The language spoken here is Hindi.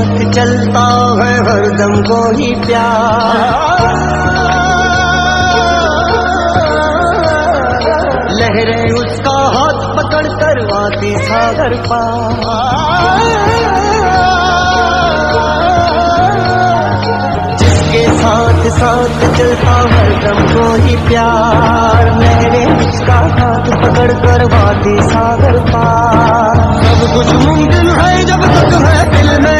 साथ चलता है हरदम कोई प्यार। लहरें उसका हाथ पकड़ कर आती सागर पार। जिसके साथ साथ चलता हरदम कोई प्यार। लहरें उसका हाथ पकड़ कर आती सागर पार। सब कुछ मुमकिन है जब तक है दिल में